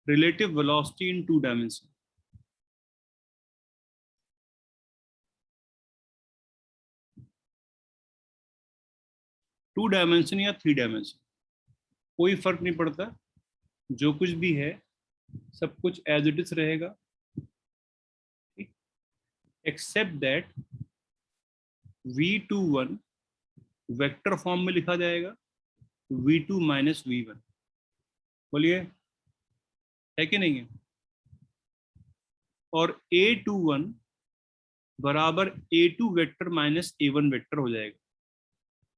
relative velocity in 2 dimension. Two dimension या 3 dimension कोई फर्क नहीं पड़ता, जो कुछ भी है सब कुछ एज इट इज रहेगा, except that V21 vector form में लिखा जाएगा, V2 माइनस V1। बोलिए है कि नहीं है? और A21 बराबर A2 vector minus A1 vector हो जाएगा,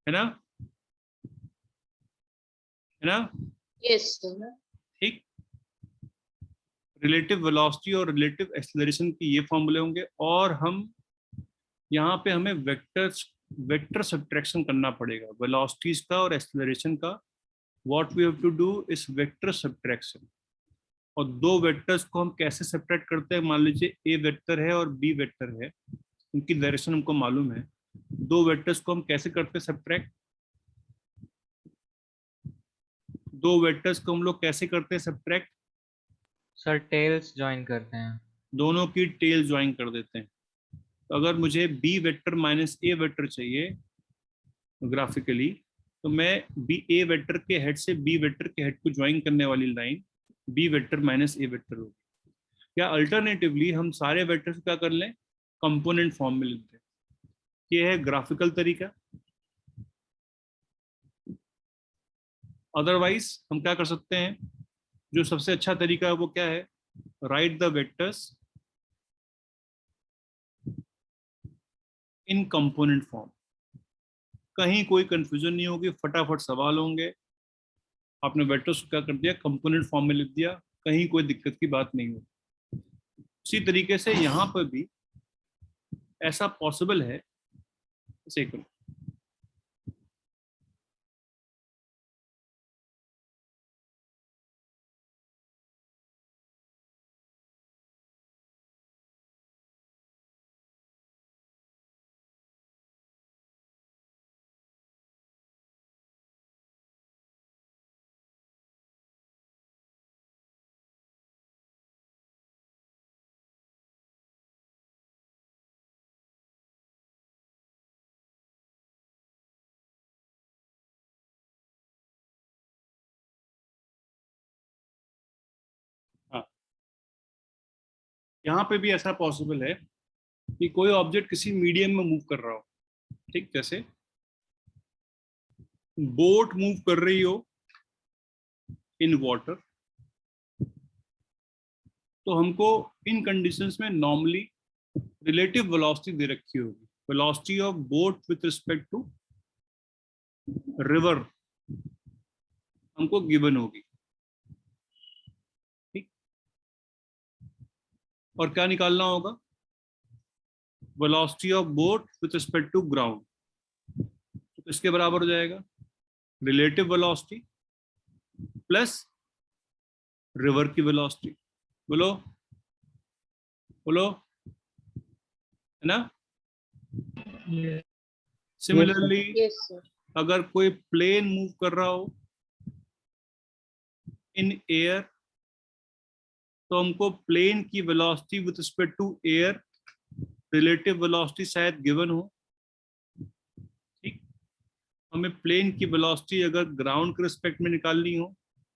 है ना? है ना? Yes sir. ठीक, रिलेटिव वेलोसिटी और रिलेटिव एक्सेलरेशन के ये फॉर्मूले होंगे, और हम यहाँ पे हमें वेक्टर सब्ट्रैक्शन करना पड़ेगा वेलोसिटीज का और एक्सेलरेशन का। What we have to do is vector subtraction. और दो वेक्टर्स को हम कैसे सेपरेट करते हैं? मान लीजिए ए वेक्टर है और बी वेक्टर है, उनकी डायरेक्शन हमको मालूम है। दो वेक्टर्स को हम कैसे करते हैं सब्ट्रैक्ट? दो वेक्टर्स को हम लोग कैसे करते हैं सब्ट्रैक्ट? सर टेल्स ज्वाइन करते हैं, दोनों की टेल ज्वाइन कर देते हैं। तो अगर मुझे बी वेक्टर माइनस ए वेक्टर चाहिए ग्राफिकली, तो मैं बी ए वेक्टर के हेड से बी वेक्टर के हेड को ज्वाइन करने वाली लाइन बी वेक्टर माइनस ए वेक्टर होगी। या अल्टरनेटिवली हम सारे वेक्टर्स क्या कर लें, कंपोनेंट फॉर्म में लिख दें। ये है ग्राफिकल तरीका। अदरवाइज हम क्या कर सकते हैं, जो सबसे अच्छा तरीका है वो क्या है, right the vectors in component form. कहीं कोई कंफ्यूजन नहीं होगी, फटाफट सवाल होंगे। आपने वेक्टर्स को क्या कर दिया, कंपोनेंट फॉर्म में लिख दिया, कहीं कोई दिक्कत की बात नहीं होगी। उसी तरीके से यहाँ पर भी ऐसा पॉसिबल है। सेकंड, हाँ, यहाँ पे भी ऐसा पॉसिबल है कि कोई ऑब्जेक्ट किसी मीडियम में मूव कर रहा हो। ठीक, जैसे बोट मूव कर रही हो इन वाटर, तो हमको इन कंडीशंस में नॉर्मली रिलेटिव वेलोसिटी दे रखी होगी। Velocity of boat with respect to river हमको गिवन होगी। ठीक, और क्या निकालना होगा, velocity of boat with respect to ground. तो इसके बराबर हो जाएगा रिलेटिव वेलोसिटी प्लस रिवर की वेलोसिटी। बोलो बोलो, है ना? Similarly yes sir. अगर कोई प्लेन मूव कर रहा हो इन एयर, तो हमको प्लेन की velocity with respect to air relative velocity शायद गिवन हो। ठीक, हमें प्लेन की वेलोसिटी अगर ग्राउंड के रिस्पेक्ट में निकालनी हो,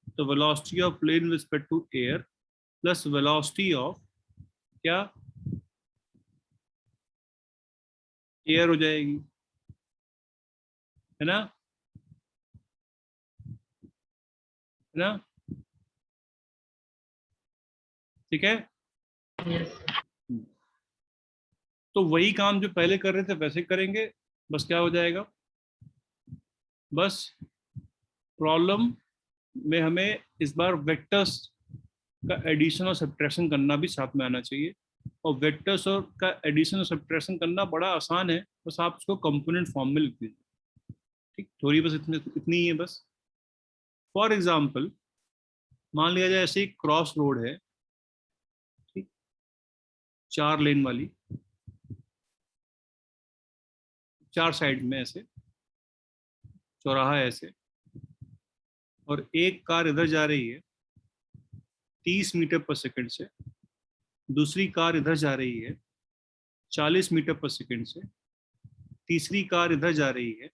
तो velocity of plane with respect to air plus velocity of क्या, एयर हो जाएगी, है ना? है ना? ठीक है। तो वही काम जो पहले कर रहे थे वैसे करेंगे, बस क्या हो जाएगा, बस प्रॉब्लम में हमें इस बार वेक्टर्स का एडिशन और सब्ट्रैक्शन करना भी साथ में आना चाहिए। और वेक्टर्स और का एडिशन और सब्ट्रैक्शन करना बड़ा आसान है, बस आप उसको कंपोनेंट फॉर्म में लिख दीजिए। ठीक, थोड़ी बस इतनी ही है बस। फॉर एग्जाम्पल मान लिया जाए ऐसे ही क्रॉस रोड है, ठीक, 4 लेन वाली, 4 साइड में ऐसे चौराहा है ऐसे, और एक कार इधर जा रही है 30 मीटर पर सेकंड से, दूसरी कार इधर जा रही है 40 मीटर पर सेकंड से, तीसरी कार इधर जा रही है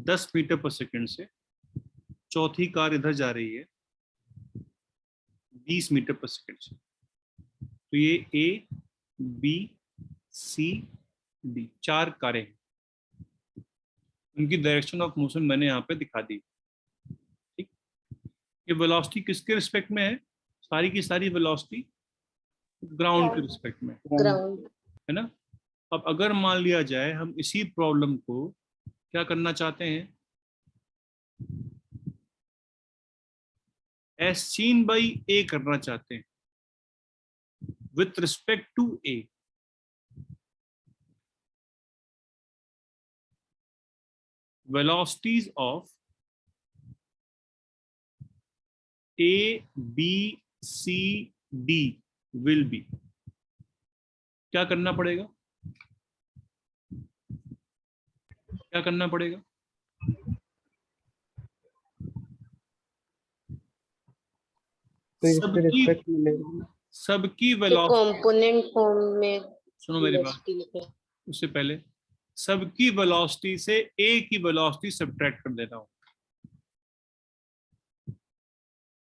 10 मीटर पर सेकंड से, चौथी कार इधर जा रही है 20 मीटर पर सेकंड से। तो ये ए बी सी डी 4 कारें हैं, उनकी डायरेक्शन ऑफ मोशन मैंने यहाँ पे दिखा दी। ठीक, ये वेलोसिटी किसके रिस्पेक्ट में है? सारी की सारी वेलोसिटी ग्राउंड के रिस्पेक्ट में, ग्राउंड। है ना। अब अगर मान लिया जाए हम इसी प्रॉब्लम को क्या करना चाहते हैं, एज सीन बाई ए करना चाहते हैं with respect to A, velocities of A, B, C, D will be, क्या करना पड़ेगा? क्या करना पड़ेगा? सबकी वेलोसिटी, कंपोनेंट फॉर्म में सुनो मेरी बात, उससे पहले सबकी वेलोसिटी से ए की वेलोसिटी सब्ट्रैक्ट कर देता हूं।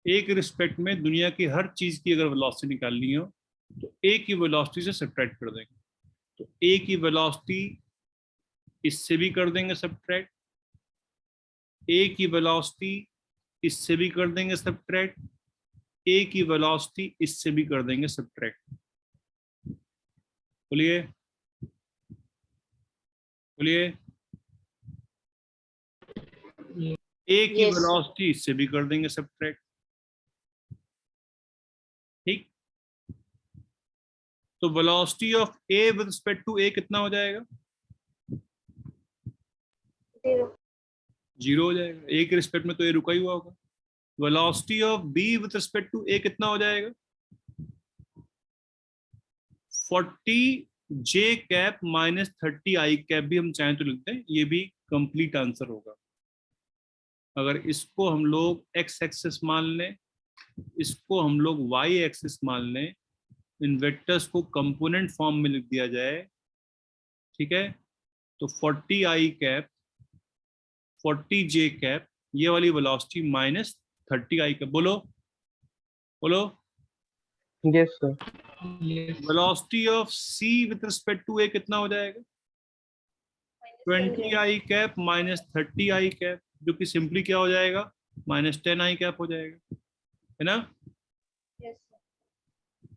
एक रिस्पेक्ट में दुनिया की हर चीज की अगर वेलोसिटी निकालनी हो तो ए की वेलोसिटी से सब्ट्रैक्ट कर देंगे। तो ए की वेलोसिटी इससे भी कर देंगे सब्ट्रैक्ट, ए की वेलोसिटी इससे भी कर देंगे सब्ट्रैक्ट, ए की वेलोसिटी इससे भी कर देंगे सब्ट्रैक्ट। बोलिए बोलिए, ए की वेलोसिटी इससे भी कर देंगे सब्ट्रैक्ट। ठीक, तो velocity of A with respect to A कितना हो जाएगा? 0 हो जाएगा। ए के रिस्पेक्ट में तो ए रुका ही हुआ होगा। Velocity of B with respect to A कितना हो जाएगा? 40 J cap minus 30 I cap भी हम चाहें तो लिखते हैं, ये भी कंप्लीट आंसर होगा। अगर इसको हम लोग एक्स एक्सिस मान लें, इसको हम लोग वाई एक्सिस मान लें, इन वेक्टर्स को कंपोनेंट फॉर्म में लिख दिया जाए, ठीक है, तो 40 आई कैप 40 जे कैप ये वाली वेलोसिटी माइनस 30 आई कैप। बोलो बोलो। Yes sir. Velocity of C with respect to A कितना हो जाएगा? 20 I cap minus 30 I cap, जो कि सिंपली क्या हो जाएगा? माइनस 10 आई कैप हो जाएगा, है ना।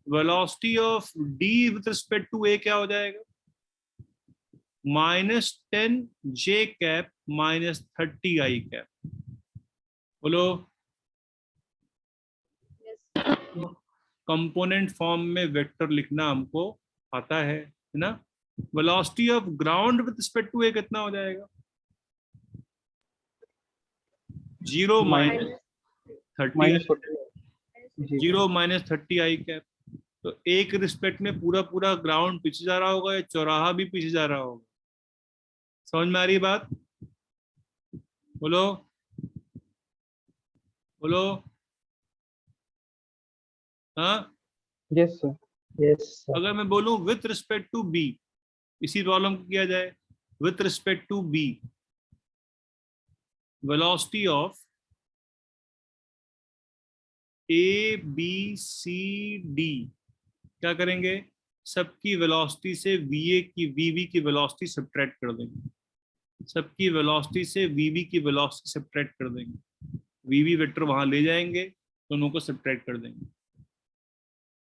Velocity of D with respect to A क्या हो जाएगा? Minus 10 J cap minus 30 I cap. बोलो। कंपोनेंट फॉर्म में वेक्टर लिखना हमको आता है ना। Velocity of ground with respect to A कितना हो जाएगा? 0 माइनस 30 आई कैप। तो एक रिस्पेक्ट में पूरा पूरा ग्राउंड पीछे जा रहा होगा या चौराहा भी पीछे जा रहा होगा? समझ में आ रही बात? बोलो बोलो। हाँ, यस सर। Yes sir. अगर मैं बोलूं विथ रिस्पेक्ट टू बी, इसी प्रॉब्लम को किया जाए with respect to B, velocity of A B C D क्या करेंगे? सबकी वेलोसिटी से वीए की वीवी की वेलोसिटी सब्ट्रैक्ट कर देंगे, सबकी वेलोसिटी से वीवी की वेलोसिटी सब्ट्रैक्ट कर देंगे, वीवी वेक्टर वहां ले जाएंगे, दोनों को सब्ट्रैक्ट कर देंगे।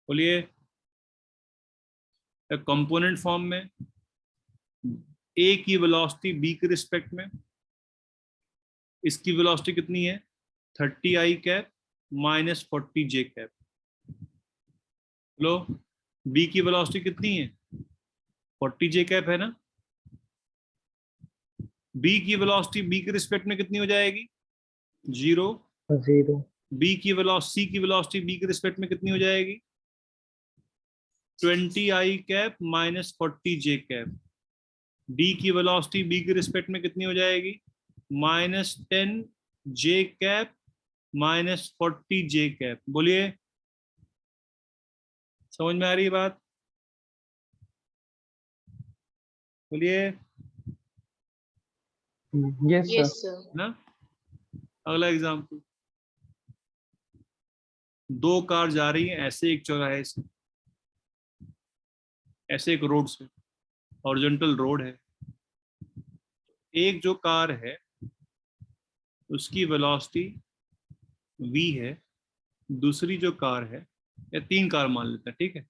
बोलिए। कंपोनेंट फॉर्म में ए की वेलोसिटी बी के रिस्पेक्ट में, इसकी वेलोसिटी कितनी है? 30 I cap minus 40 J cap. Low, B की वेलोसिटी कितनी है? 40 जे कैप है ना। बी की वेलोसिटी बी के रिस्पेक्ट में कितनी हो जाएगी? 0। बी की वेलोसिटी, सी की वेलोसिटी बी के रिस्पेक्ट में कितनी हो जाएगी? 20 I cap minus 40 J cap. D की वेलोसिटी बी के रिस्पेक्ट में कितनी हो जाएगी? Minus 10 J cap -40j cap. बोलिए, समझ में आ रही है बात? बोलिए Yes, sir. Yes, sir. ना। अगला एग्जाम्पल, दो कार जा रही हैं ऐसे एक चौराहे से, ऐसे एक रोड से, हॉरिजॉन्टल रोड है। एक जो कार है उसकी वेलोसिटी v है, दूसरी जो कार है, या तीन कार मान लेते हैं, ठीक है।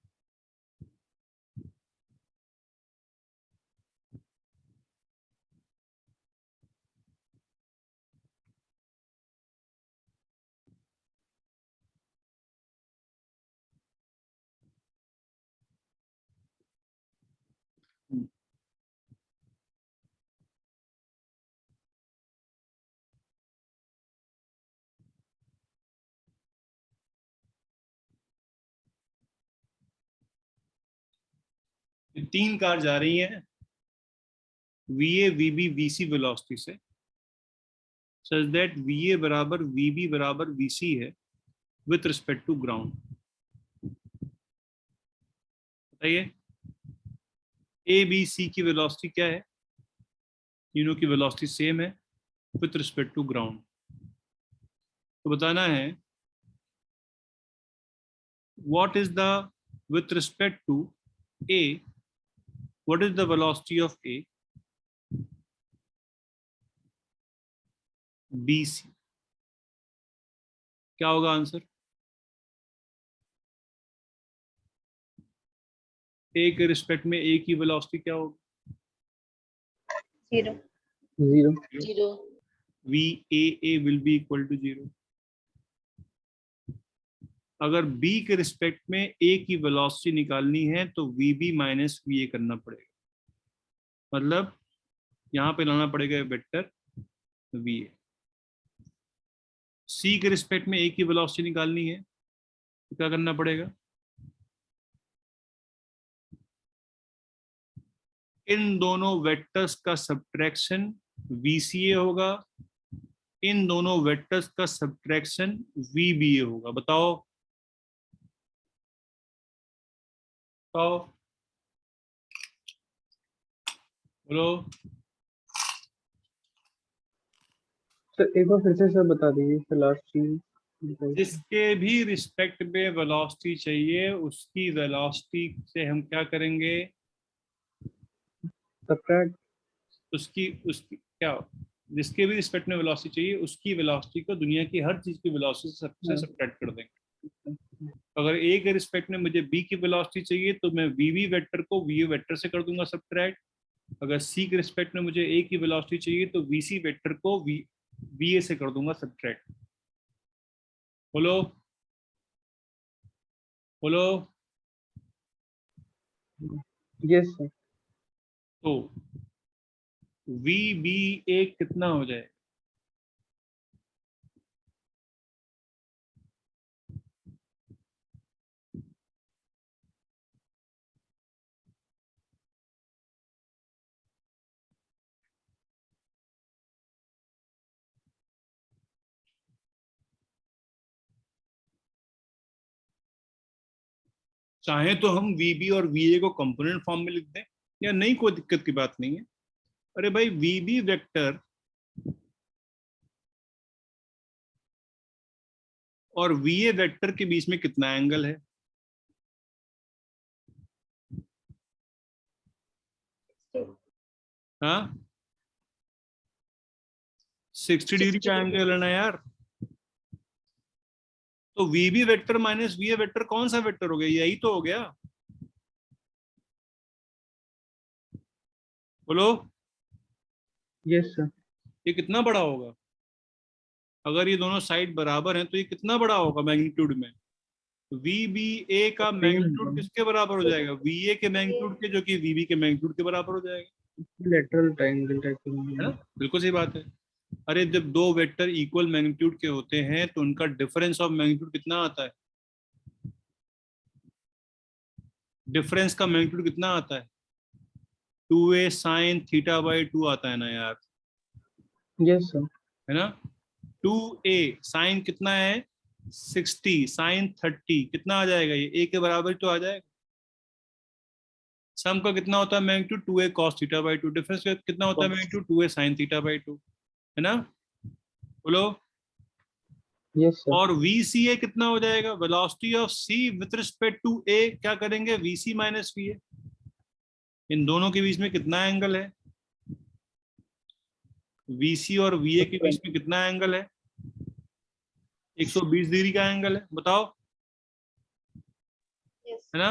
तीन कार जा रही हैं VA VB VC वेलोसिटी से, सच दैट VA बराबर VB बराबर VC है विथ रिस्पेक्ट टू ग्राउंड। बताइए ABC की वेलोसिटी क्या है? तीनों की वेलोसिटी सेम है विथ रिस्पेक्ट टू ग्राउंड। तो बताना है what is the with respect to A, what is the velocity of A BC। क्या होगा आंसर? A के रिस्पेक्ट में A की वेलोसिटी क्या होगी? 0. 0. 0. VAA will be equal to 0। अगर B के रिस्पेक्ट में A की वेलोसिटी निकालनी है तो VB माइनस VA करना पड़ेगा, मतलब यहाँ पे लाना पड़ेगा वेक्टर VA। C के रिस्पेक्ट में A की वेलोसिटी निकालनी है तो क्या करना पड़ेगा? इन दोनों वेक्टर्स का सब्ट्रैक्शन VCA होगा, इन दोनों वेक्टर्स का सब्ट्रैक्शन VBA होगा। बताओ बताओ बोलो। सर एक बार फिर से सर बता दीजिए सर, लास्ट चीज बताइए। जिसके भी रिस्पेक्ट में वेलोसिटी चाहिए उसकी वेलोसिटी से हम क्या करेंगे? सब्ट्रैक्ट। उसकी उसकी क्या, जिसके भी रिस्पेक्ट में वेलोसिटी चाहिए उसकी वेलोसिटी को दुनिया की हर चीज की वेलोसिटी से सब्ट्रैक्ट कर देंगे। अगर ए के रिस्पेक्ट में मुझे बी की वेलोसिटी चाहिए तो मैं वीवी वेक्टर को वी वेक्टर से कर दूंगा सब्ट्रैक्ट। अगर सी के रिस्पेक्ट में मुझे ए की वेलोसिटी चाहिए तो वीसी वेक्टर को वी ए से कर दूंगा सब्ट्रैक्ट। बोलो बोलो। Yes sir. तो वी बी ए कितना हो जाए? चाहे तो हम वीबी और वीए को कंपोनेंट फॉर्म में लिख दें या नहीं, कोई दिक्कत की बात नहीं है। अरे भाई वीबी वेक्टर और वीए वेक्टर के बीच में कितना एंगल है? हाँ 60 डिग्री का एंगल है ना यार। तो वीबी वेक्टर माइनस वीए वेक्टर कौन सा वेक्टर हो गया? यही तो हो गया। बोलो यस सर। ये कितना बड़ा होगा? अगर ये दोनों साइड बराबर हैं तो ये कितना बड़ा होगा मैग्नीट्यूड में? वी बी ए का मैग्नीट्यूड किसके बराबर हो जाएगा? वी ए के मैग्नीट्यूड के, जो कि वीबी के मैग्नीट्यूड के बराबर हो जाएगा। लेटरल ट्रायंगल टाइप है ना, बिल्कुल सही बात है। अरे जब दो वेक्टर इक्वल मैग्नीट्यूड के होते हैं तो उनका डिफरेंस ऑफ मैग्नीट्यूड कितना आता है? डिफरेंस का मैग्नीट्यूड कितना आता है? 2a sin θ/2 आता है ना यार, यस सर। है ना। 2a साइन कितना है 60 साइन 30 कितना आ जाएगा, ये a के बराबर तो आ जाएगा। सम का कितना होता है magnitude 2a cos theta by 2, difference कितना होता है magnitude 2a sin theta by 2, है ना, बोलो। Yes sir. और VCA कितना हो जाएगा, velocity of C with respect to A, क्या करेंगे VC माइनस VA, इन दोनों के बीच में कितना एंगल है, VC और VA के बीच में कितना एंगल है, 120 डिग्री का एंगल है, बताओ, है ना।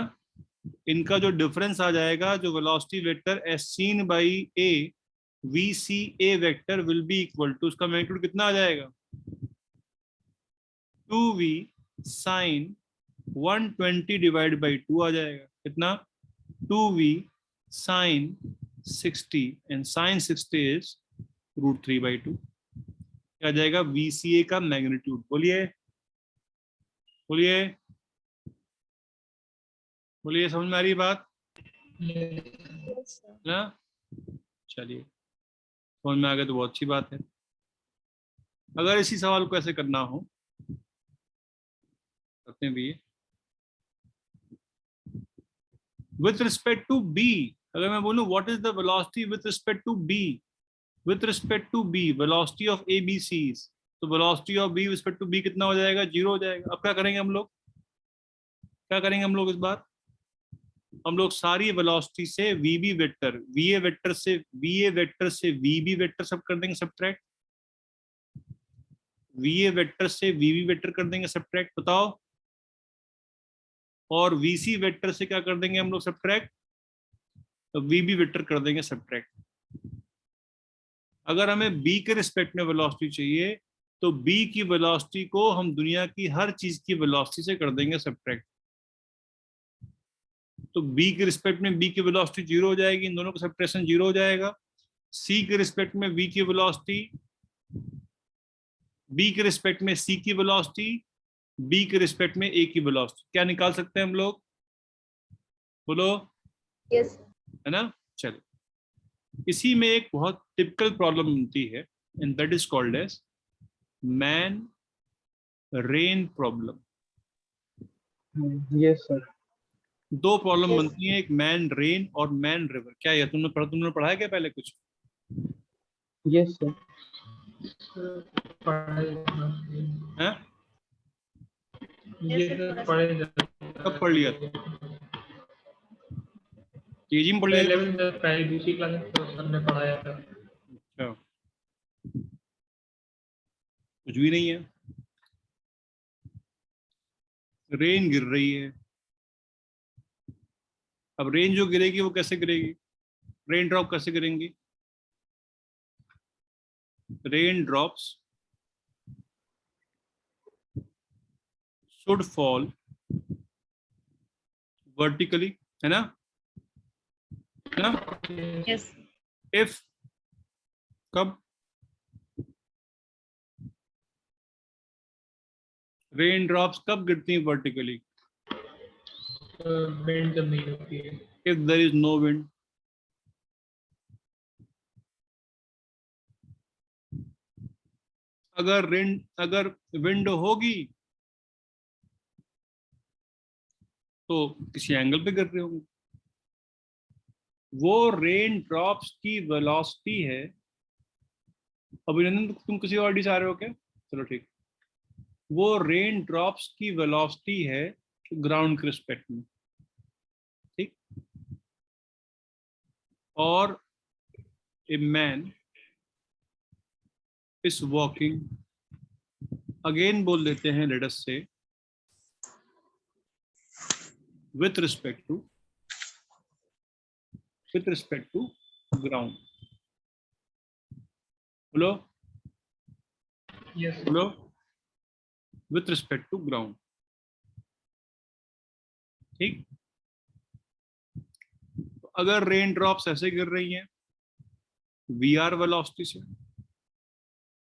इनका जो डिफरेंस आ जाएगा, जो velocity vector as seen by a VCA vector will be equal to, उसका मैग्नीट्यूड कितना आ जाएगा 2V साइन 120 डिवाइड बाई 2 आ जाएगा, कितना 2V sign 60 and sign 60 is √3/2, क्या आ जाएगा VCA का मैग्नीट्यूड, बोलिए बोलिए बोलिए, समझ में आ रही है बात ना। चलिए समझ में आ गया तो बहुत अच्छी बात है। अगर इसी सवाल को ऐसे करना हो, करते हैं भी, विथ रिस्पेक्ट टू बी, अगर मैं बोलूं what is the velocity with respect to B, with respect to B velocity of A B C, तो velocity of B respect to B कितना हो जाएगा, 0 हो जाएगा। अब क्या करेंगे हम लोग, क्या करेंगे हम लोग इस बार, हम लोग सारी वेलोसिटी से वीबी वेक्टर, वीए वेक्टर से वीए वेक्टर से वीबी वेक्टर सब कर देंगे सब्ट्रैक्ट, वीए वेक्टर से वीबी वेक्टर कर देंगे सब्ट्रैक्ट, बताओ। और वीसी वेक्टर से क्या कर देंगे हम लोग सब्ट्रैक्ट, तो वीबी वेक्टर कर देंगे सब्ट्रैक्ट। अगर हमें बी के रिस्पेक्ट में वेलोसिटी चाहिए, तो बी की वेलोसिटी को हम दुनिया की हर चीज की वेलोसिटी से कर देंगे सब्ट्रैक्ट। तो बी के रिस्पेक्ट में बी की वेलोसिटी 0 हो जाएगी, इन दोनों का सब्ट्रैक्शन 0 हो जाएगा। सी के रिस्पेक्ट में वी की वेलोसिटी, बी के रिस्पेक्ट में सी की वेलोसिटी, बी के रिस्पेक्ट में ए की वेलोसिटी, क्या निकाल सकते हैं हम लोग, बोलो। यस है ना। चलो, इसी में एक बहुत टिपिकल प्रॉब्लम बनती है, and that is called as man rain problem. Yes sir. दो प्रॉब्लम Yes. बनती हैं, एक मैन रेन और मैन रिवर। क्या ये तुमने पढ़ा है क्या पहले कुछ, यस सर। है Yes, sir, थोड़ा सा। कब पढ़ लिया, केजी में पढ़ लिया था? 11th में पहली दूसरी क्लास में तो सर ने पढ़ाया था। अच्छा, कुछ भी नहीं है, रेन गिर रही है। अब रेन जो गिरेगी वो कैसे गिरेगी, रेन ड्रॉप कैसे गिरेंगी, raindrops should fall vertically, है ना, है ना। Yes. if, कब, रेन ड्रॉप्स कब गिरती हैं वर्टिकली, विंड जब नहीं होती है। if there is no wind, अगर विंड होगी तो किसी एंगल पे गिर रहे होंगे। वो रेन ड्रॉप्स की वेलोसिटी है, अभिनंदन तुम किसी और डी से आ रहे हो क्या, चलो ठीक, वो रेन ड्रॉप्स की वेलोसिटी है ग्राउंड के रिस्पेक्ट में, ठीक। और a man is walking, again बोल देते हैं लेट अस से, with respect to ground, बोलो यस बोलो, with respect to ground, ठीक। तो अगर रेन ड्रॉप्स ऐसे गिर रही हैं VR वेलोसिटी से,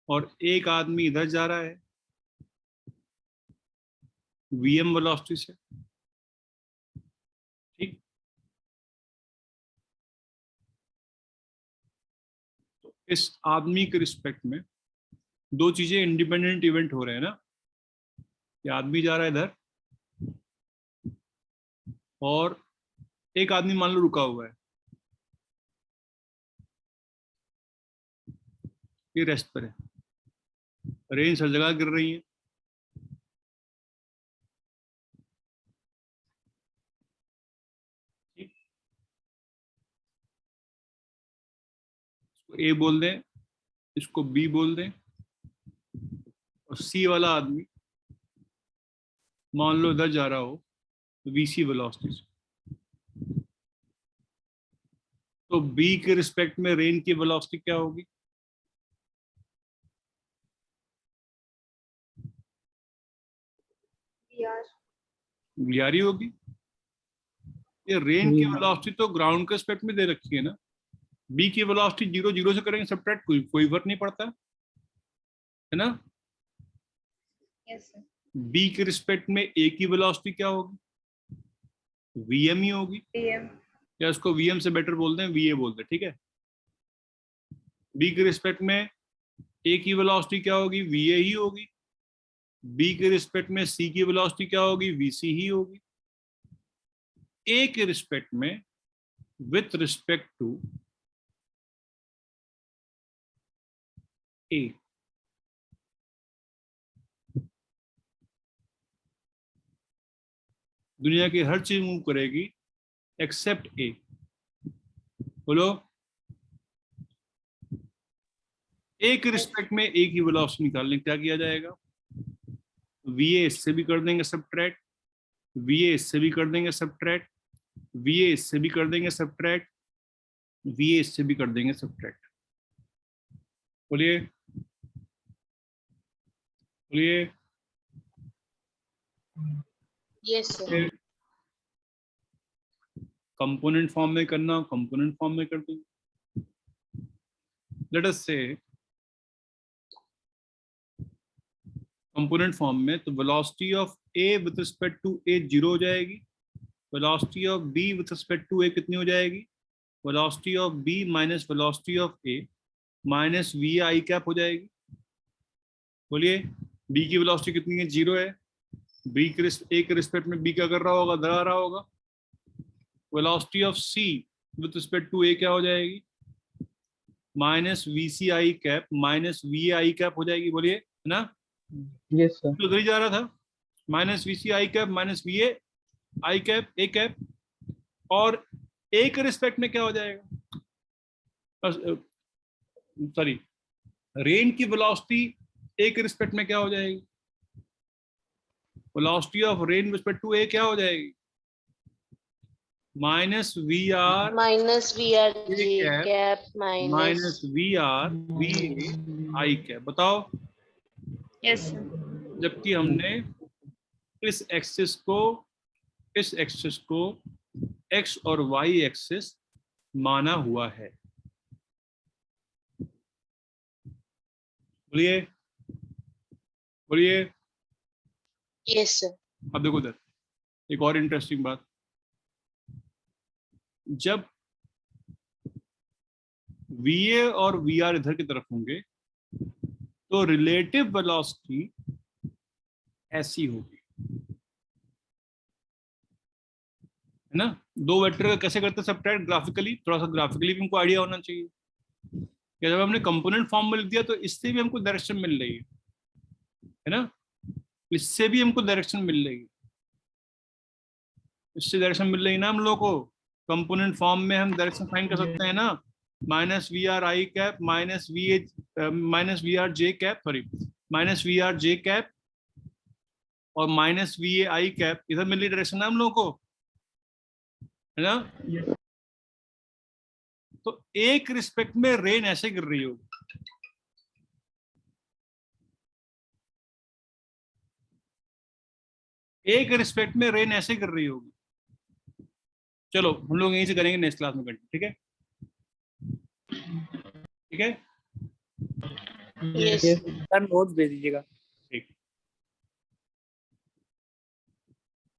और एक आदमी इधर जा रहा है VM वेलोसिटी से, ठीक, तो इस आदमी के रिस्पेक्ट में दो चीजें इंडिपेंडेंट इवेंट हो रहे हैं ना, ये आदमी जा रहा है इधर और एक आदमी मान लो रुका हुआ है, ये रेस्ट पर है, रेन हर जगह गिर रही है, ए बोल दें, इसको बी बोल दें, और सी वाला आदमी मान लो इधर जा रहा हो वीसी वेलोसिटी से, तो बी के रिस्पेक्ट में रेन की वेलोसिटी क्या होगी? वीआर होगी। ये रेन की वेलोसिटी तो ग्राउंड के रिस्पेक्ट में दे रखी है ना, बी की वेलोसिटी 0 0 से करेंगे सब्ट्रैक्ट, कोई फर्क नहीं पड़ता है ना। Yes sir. बी के रिस्पेक्ट में ए की वेलोसिटी क्या होगी? वीएम ही होगी, पीएम। या इसको वीएम से बेटर बोलते हैं, वीए बोलते हैं, ठीक है। बी के रिस्पेक्ट में ए की वेलोसिटी क्या होगी? वीए ही होगी। बी के रिस्पेक्ट में सी की वेलोसिटी क्या होगी? वीसी ही होगी। ए के रिस्पेक्ट में विथ रिस्पेक्ट टू ए, दुनिया की हर चीज मूव करेगी एक्सेप्ट ए। बोलो, ए के रिस्पेक्ट में ए की वेलोसिटी निकालने क्या किया जाएगा? वीए इससे भी कर देंगे सब्ट्रैक्ट, वीए इससे भी कर देंगे सब्ट्रैक्ट, वीए इससे भी कर देंगे सब्ट्रैक्ट, वीए इससे भी कर देंगे सब्ट्रैक्ट। बोलिए बोलिए। Yes sir. कंपोनेंट फॉर्म में करना, कंपोनेंट फॉर्म में कर देंगे। लेट अस से कंपोनेंट फॉर्म में, तो velocity of A with respect to A 0 हो जाएगी, velocity of B with respect to A कितनी हो जाएगी? Velocity of B minus velocity of A minus V I cap हो जाएगी। बोलिए, बी की वेलोसिटी कितनी है? 0 है। बी के ए के रिस्पेक्ट में बी क्या कर रहा होगा? दरा रहा होगा। Velocity of C with respect to A क्या हो जाएगी? Minus V C I cap minus V I cap हो जाएगी। बोलिए, है ना? Yes sir. तो उधर ही जा रहा था, minus V C I cap minus V A I cap A cap, और ए के रिस्पेक्ट में क्या हो जाएगा? सॉरी, रेन की वेलोसिटी ए के रिस्पेक्ट में क्या हो जाएगी? Velocity of rain respect to A क्या हो जाएगी? Minus V R G cap minus V R V I cap. बताओ। Yes sir. जबकि हमने इस एक्सिस को एक्स और वाई एक्सिस माना हुआ है। बोलिए बोलिए। Yes sir. अब देखो इधर एक और इंटरेस्टिंग बात, जब वीए और वीआर इधर की तरफ होंगे तो रिलेटिव वेलोसिटी ऐसी होगी, है ना। दो वेक्टर का कैसे करते हैं सब्ट्रैक्ट? ग्राफिकली, थोड़ा सा ग्राफिकली भी हमको आइडिया होना चाहिए। कि जब हमने कंपोनेंट फॉर्म में लिख दिया तो इससे भी हमको डायरेक्शन मिल रही है ना, इससे भी हमको डायरेक्शन मिल रही है, इससे डायरेक्शन मिल रही है ना हम लोग को। कंपोनेंट फॉर्म में हम डायरेक्शन फाइंड कर सकते हैं ना, minus V R I cap minus V R J cap, sorry minus V R J cap और minus V A I cap, इधर मिल रही डायरेक्शन ना हम लोग को, है ना। तो एक रिस्पेक्ट में रेन ऐसे गिर रही होगी, एक रिस्पेक्ट में रेन ऐसे गिर रही होगी। चलो हम लोग यहीं से करेंगे नेक्स्ट क्लास में कंटिन्यू, ठीक है? ठीक है। यस सर नोट्स भेज दीजिएगा।